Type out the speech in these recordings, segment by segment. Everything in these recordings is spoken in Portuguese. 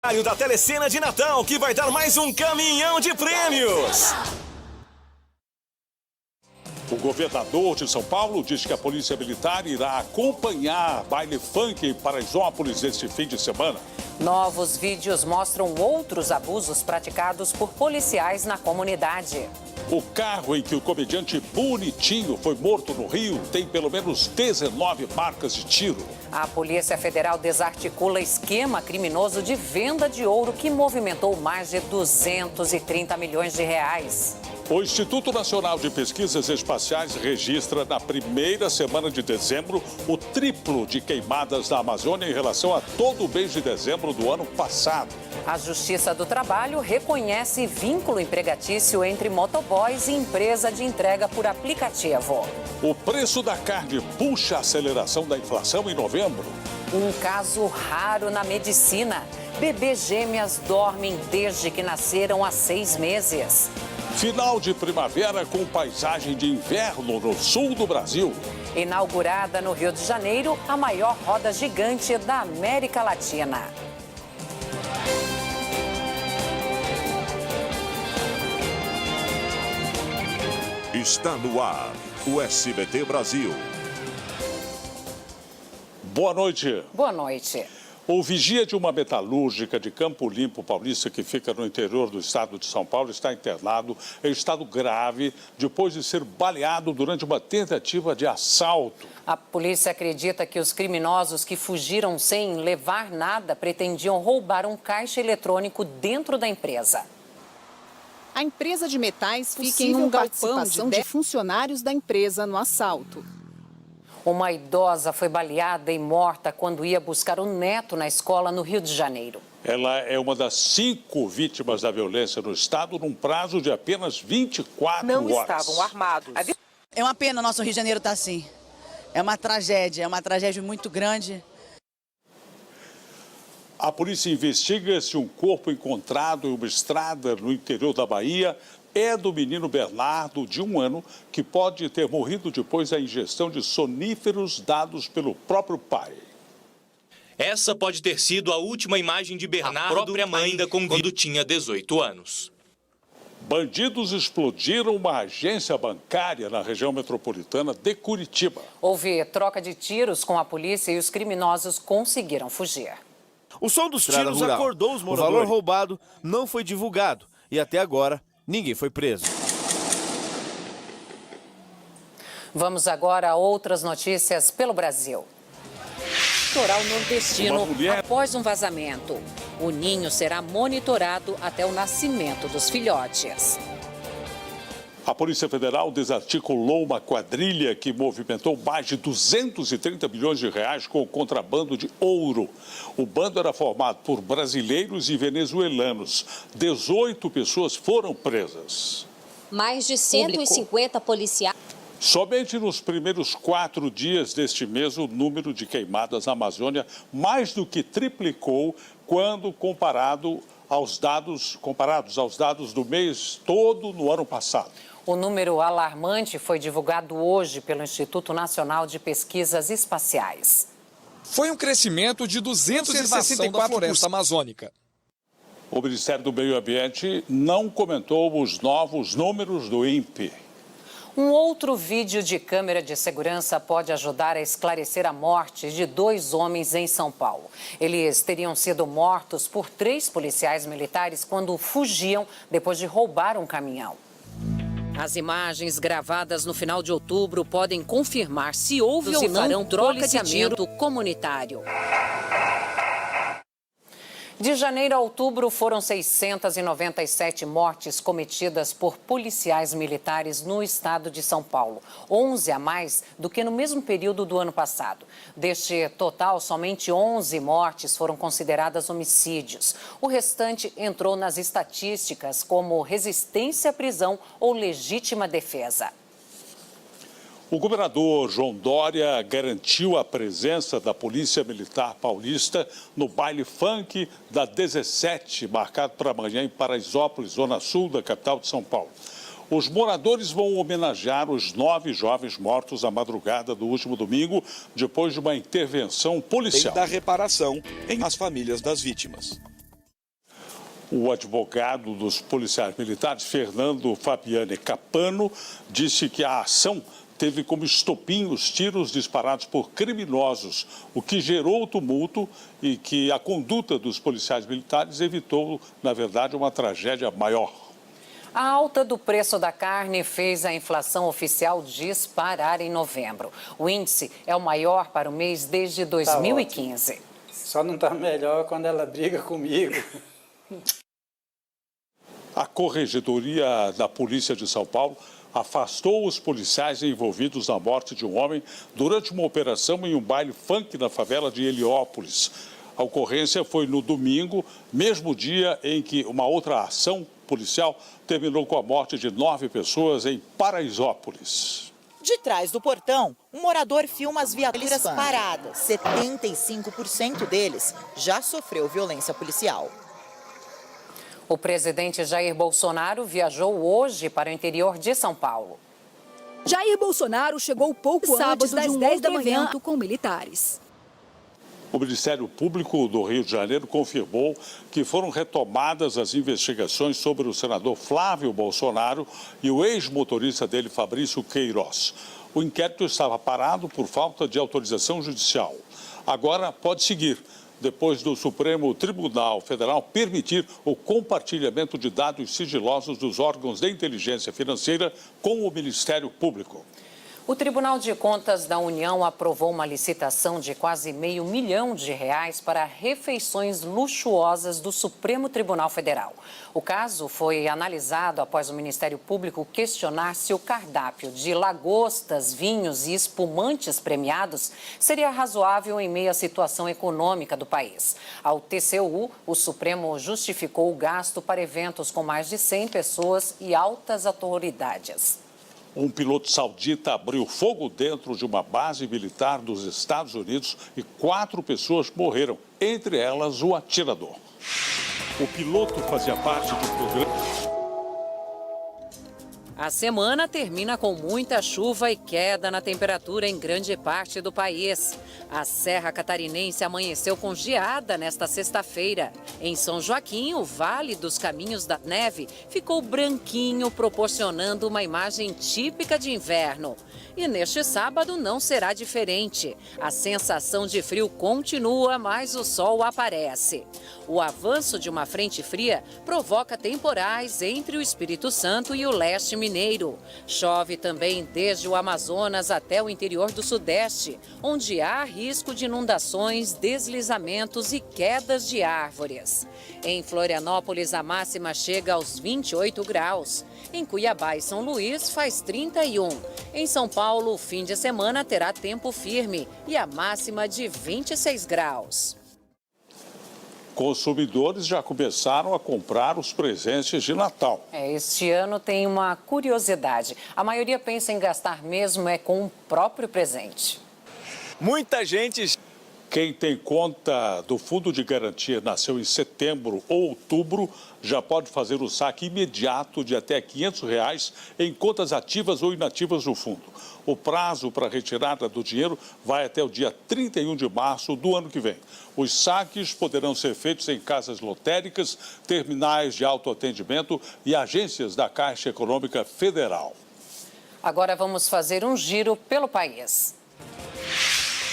Da Telecena de Natal, que vai dar mais um caminhão de prêmios. O governador de São Paulo diz que a Polícia Militar irá acompanhar baile funk em Paraisópolis este fim de semana. Novos vídeos mostram outros abusos praticados por policiais na comunidade. O carro em que o comediante Bonitinho foi morto no Rio tem pelo menos 19 marcas de tiro. A Polícia Federal desarticula esquema criminoso de venda de ouro que movimentou mais de 230 milhões de reais. O Instituto Nacional de Pesquisas Espaciais registra na primeira semana de dezembro o triplo de queimadas na Amazônia em relação a todo o mês de dezembro do ano passado. A Justiça do Trabalho reconhece vínculo empregatício entre motoboys e empresa de entrega por aplicativo. O preço da carne puxa a aceleração da inflação em novembro. Um caso raro na medicina. Bebês gêmeas dormem desde que nasceram há 6 meses. Final de primavera com paisagem de inverno no sul do Brasil. Inaugurada no Rio de Janeiro, a maior roda gigante da América Latina. Está no ar, o SBT Brasil. Boa noite. Boa noite. O vigia de uma metalúrgica de Campo Limpo Paulista, que fica no interior do estado de São Paulo, está internado em estado grave depois de ser baleado durante uma tentativa de assalto. A polícia acredita que os criminosos que fugiram sem levar nada pretendiam roubar um caixa eletrônico dentro da empresa. A empresa de metais fica em uma participação de funcionários da empresa no assalto. Uma idosa foi baleada e morta quando ia buscar o neto na escola no Rio de Janeiro. Ela é uma das 5 vítimas da violência no estado num prazo de apenas 24 horas. Não estavam armados. É uma pena nosso Rio de Janeiro estar assim. É uma tragédia muito grande. A polícia investiga se um corpo encontrado em uma estrada no interior da Bahia é do menino Bernardo, de 1 ano, que pode ter morrido depois da ingestão de soníferos dados pelo próprio pai. Essa pode ter sido a última imagem de Bernardo, a própria mãe, ainda quando tinha 18 anos. Bandidos explodiram uma agência bancária na região metropolitana de Curitiba. Houve troca de tiros com a polícia e os criminosos conseguiram fugir. O som dos tiros acordou os moradores. O valor roubado não foi divulgado e até agora ninguém foi preso. Vamos agora a outras notícias pelo Brasil. Litoral nordestino após um vazamento. O ninho será monitorado até o nascimento dos filhotes. A Polícia Federal desarticulou uma quadrilha que movimentou mais de 230 milhões de reais com o contrabando de ouro. O bando era formado por brasileiros e venezuelanos. 18 pessoas foram presas. Mais de 150 policiais. Somente nos primeiros 4 dias deste mês, o número de queimadas na Amazônia mais do que triplicou quando comparados aos dados do mês todo no ano passado. O número alarmante foi divulgado hoje pelo Instituto Nacional de Pesquisas Espaciais. Foi um crescimento de 264% da floresta amazônica. O Ministério do Meio Ambiente não comentou os novos números do INPE. Um outro vídeo de câmera de segurança pode ajudar a esclarecer a morte de 2 homens em São Paulo. Eles teriam sido mortos por 3 policiais militares quando fugiam depois de roubar um caminhão. As imagens gravadas no final de outubro podem confirmar se houve ou não policiamento comunitário. De janeiro a outubro, foram 697 mortes cometidas por policiais militares no estado de São Paulo, 11 a mais do que no mesmo período do ano passado. Deste total, somente 11 mortes foram consideradas homicídios. O restante entrou nas estatísticas como resistência à prisão ou legítima defesa. O governador João Dória garantiu a presença da Polícia Militar Paulista no baile funk da 17, marcado para amanhã em Paraisópolis, zona sul da capital de São Paulo. Os moradores vão homenagear os 9 jovens mortos na madrugada do último domingo, depois de uma intervenção policial. Tem da reparação às famílias das vítimas. O advogado dos policiais militares, Fernando Fabiane Capano, disse que a ação teve como estopim os tiros disparados por criminosos, o que gerou o tumulto e que a conduta dos policiais militares evitou, na verdade, uma tragédia maior. A alta do preço da carne fez a inflação oficial disparar em novembro. O índice é o maior para o mês desde 2015. Só não está melhor quando ela briga comigo. A Corregedoria da Polícia de São Paulo afastou os policiais envolvidos na morte de um homem durante uma operação em um baile funk na favela de Heliópolis. A ocorrência foi no domingo, mesmo dia em que uma outra ação policial terminou com a morte de 9 pessoas em Paraisópolis. De trás do portão, um morador filma as viaturas paradas. 75% deles já sofreu violência policial. O presidente Jair Bolsonaro viajou hoje para o interior de São Paulo. Jair Bolsonaro chegou pouco antes das 10 da manhã com militares. O Ministério Público do Rio de Janeiro confirmou que foram retomadas as investigações sobre o senador Flávio Bolsonaro e o ex-motorista dele, Fabrício Queiroz. O inquérito estava parado por falta de autorização judicial. Agora pode seguir, depois do Supremo Tribunal Federal permitir o compartilhamento de dados sigilosos dos órgãos de inteligência financeira com o Ministério Público. O Tribunal de Contas da União aprovou uma licitação de quase R$500 milhão para refeições luxuosas do Supremo Tribunal Federal. O caso foi analisado após o Ministério Público questionar se o cardápio de lagostas, vinhos e espumantes premiados seria razoável em meio à situação econômica do país. Ao TCU, o Supremo justificou o gasto para eventos com mais de 100 pessoas e altas autoridades. Um piloto saudita abriu fogo dentro de uma base militar dos Estados Unidos e 4 pessoas morreram, entre elas o atirador. O piloto fazia parte do programa. A semana termina com muita chuva e queda na temperatura em grande parte do país. A Serra Catarinense amanheceu com geada nesta sexta-feira. Em São Joaquim, o Vale dos Caminhos da Neve ficou branquinho, proporcionando uma imagem típica de inverno. E neste sábado não será diferente. A sensação de frio continua, mas o sol aparece. O avanço de uma frente fria provoca temporais entre o Espírito Santo e o leste mineiro. Chove também desde o Amazonas até o interior do Sudeste, onde há risco de inundações, deslizamentos e quedas de árvores. Em Florianópolis, a máxima chega aos 28 graus. Em Cuiabá e São Luís, faz 31. Em São Paulo, o fim de semana terá tempo firme e a máxima de 26 graus. Consumidores já começaram a comprar os presentes de Natal. Este ano tem uma curiosidade. A maioria pensa em gastar mesmo com o próprio presente. Muita gente... Quem tem conta do Fundo de Garantia nasceu em setembro ou outubro já pode fazer o saque imediato de até R$500 em contas ativas ou inativas do fundo. O prazo para a retirada do dinheiro vai até o dia 31 de março do ano que vem. Os saques poderão ser feitos em casas lotéricas, terminais de autoatendimento e agências da Caixa Econômica Federal. Agora vamos fazer um giro pelo país.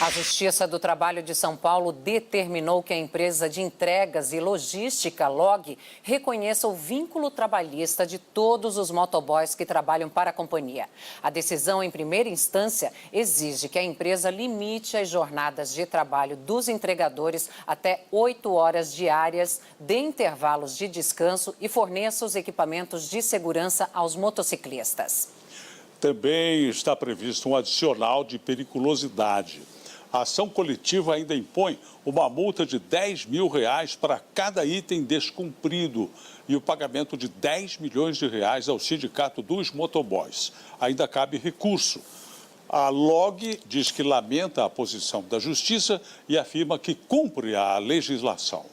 A Justiça do Trabalho de São Paulo determinou que a empresa de entregas e logística LOG reconheça o vínculo trabalhista de todos os motoboys que trabalham para a companhia. A decisão, em primeira instância, exige que a empresa limite as jornadas de trabalho dos entregadores até 8 horas diárias, dê intervalos de descanso e forneça os equipamentos de segurança aos motociclistas. Também está previsto um adicional de periculosidade. A ação coletiva ainda impõe uma multa de R$10 mil para cada item descumprido e o pagamento de R$10 milhões ao Sindicato dos Motoboys. Ainda cabe recurso. A LOG diz que lamenta a posição da Justiça e afirma que cumpre a legislação.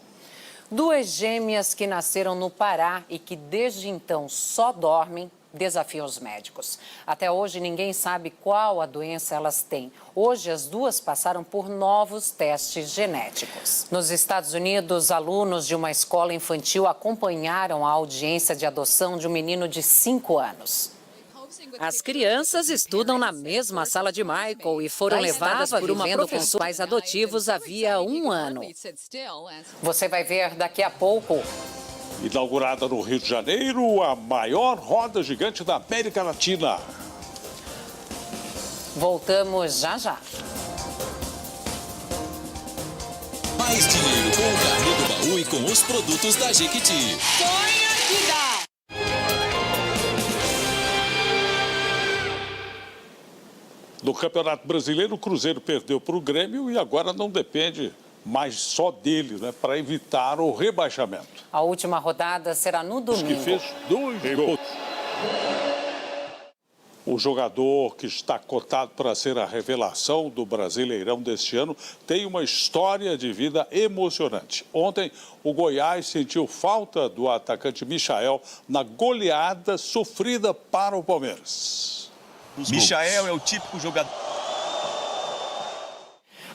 2 gêmeas que nasceram no Pará e que desde então só dormem desafia os médicos. Até hoje, ninguém sabe qual a doença elas têm. Hoje, as duas passaram por novos testes genéticos. Nos Estados Unidos, alunos de uma escola infantil acompanharam a audiência de adoção de um menino de 5 anos. As crianças estudam na mesma sala de Michael e foram levadas por uma professora com pais adotivos havia 1 ano. Você vai ver daqui a pouco. Inaugurada no Rio de Janeiro, a maior roda gigante da América Latina. Voltamos já já. Mais dinheiro com o carnê do baú e com os produtos da Jequiti. Sonha que dá! No Campeonato Brasileiro, o Cruzeiro perdeu para o Grêmio e agora não depende mais só dele, né, para evitar o rebaixamento. A última rodada será no domingo. Que fez 2 gols. O jogador que está cotado para ser a revelação do Brasileirão deste ano tem uma história de vida emocionante. Ontem, o Goiás sentiu falta do atacante Michael na goleada sofrida para o Palmeiras. Michael é o típico jogador.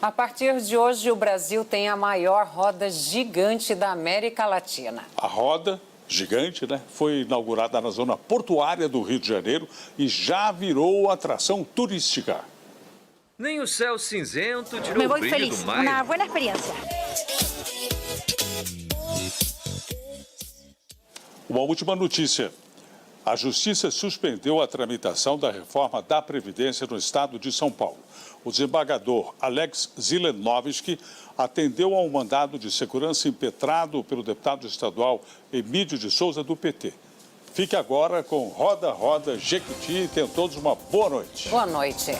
A partir de hoje, o Brasil tem a maior roda gigante da América Latina. A roda gigante, né, foi inaugurada na zona portuária do Rio de Janeiro e já virou atração turística. Nem o céu cinzento tirou o brilho do mar. Uma boa experiência. Uma última notícia. A Justiça suspendeu a tramitação da reforma da Previdência no estado de São Paulo. O desembargador Alex Zilenovski atendeu a um mandado de segurança impetrado pelo deputado estadual Emílio de Souza, do PT. Fique agora com Roda Roda Jequiti e tenham todos uma boa noite. Boa noite.